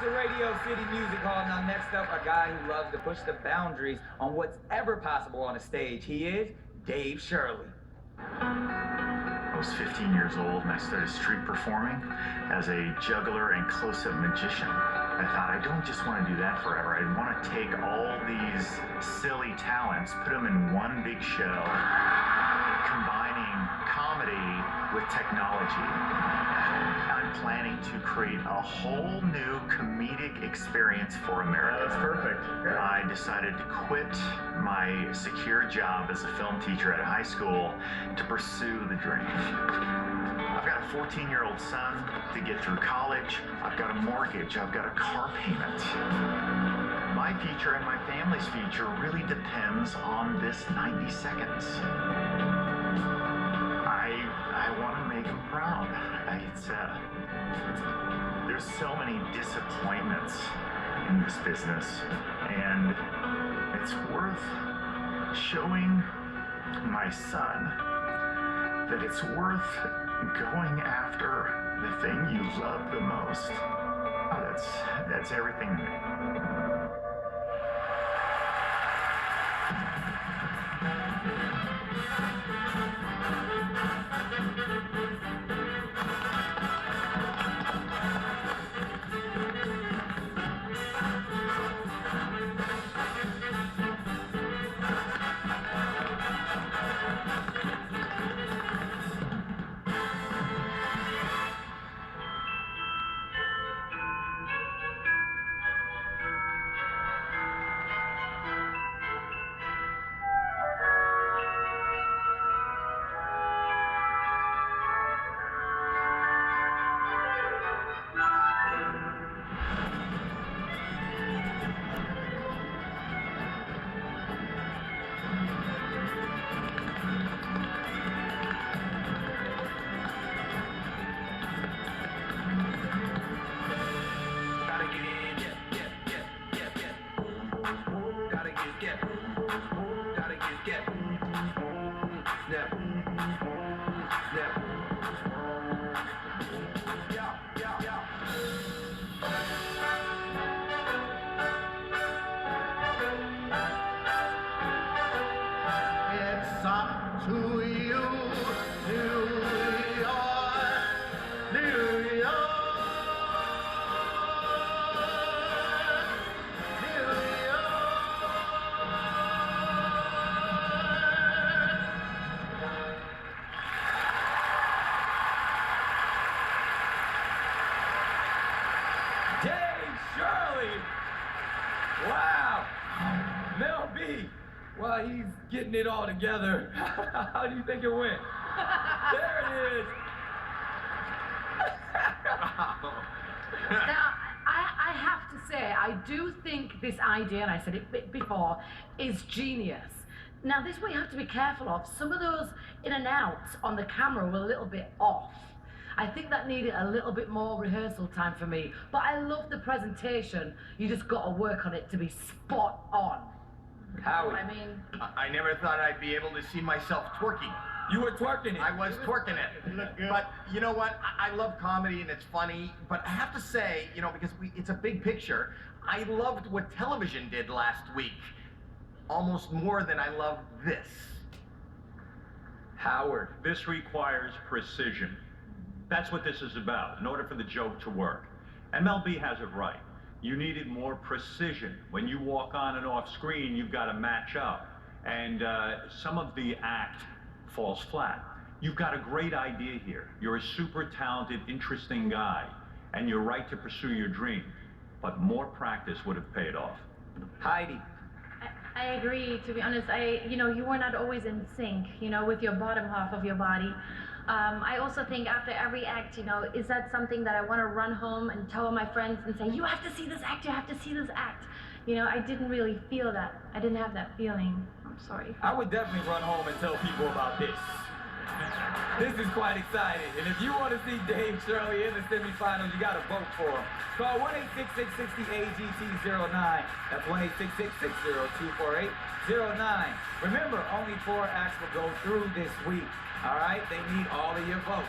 to Radio City Music Hall. Now next up, a guy who loves to push the boundaries on what's ever possible on a stage. He is Dave Shirley. I was 15 years old and I started street performing as a juggler and close-up magician. I thought, I don't just want to do that forever. I want to take all these silly talents, put them in one big show, combining comedy with technology. I'm planning to create a whole new comedic experience for America. That's perfect. Yeah. I decided to quit my secure job as a film teacher at a high school to pursue the dream. I've got a 14-year-old son to get through college. I've got a mortgage. I've got a car payment. My future and my family's future really depends on this 90 seconds. I want to make him proud. There's so many disappointments in this business, and it's worth showing my son that it's worth going after the thing you love the most. Oh, that's everything to me. It's up to you, New York, New York, New York. Dave Shirley! Wow! Mel B! Well, he's getting it all together. How do you think it went? There it is! Now, I have to say, I do think this idea, and I said it before, is genius. Now, this is what you have to be careful of. Some of those in and outs on the camera were a little bit off. I think that needed a little bit more rehearsal time for me. But I love the presentation. You just got to work on it to be spot on. Howie, I mean, I never thought I'd be able to see myself twerking. you were twerking it. I was twerking it. Look good. But you know what? I love comedy and it's funny, but I have to say, you know, because it's a big picture, I loved what television did last week almost more than I loved this. Howard. This requires precision. That's what this is about, in order for the joke to work. And Mel B has it right. You needed more precision. When you walk on and off screen, you've got to match up. And some of the act falls flat. You've got a great idea here. You're a super talented, interesting guy, and you're right to pursue your dream. But more practice would have paid off. Heidi. I agree, to be honest. You were not always in sync, with your bottom half of your body. I also think after every act, is that something that I want to run home and tell my friends and say, you have to see this act, you have to see this act. I didn't really feel that. I didn't have that feeling. I'm sorry. I would definitely run home and tell people about this. This is quite exciting. And if you want to see Dave Shirley in the semifinals, you got to vote for him. Call 1-866-60-AGT-09. That's 1-866-602-4809. Remember, only 4 acts will go through this week. All right? They need all of your votes.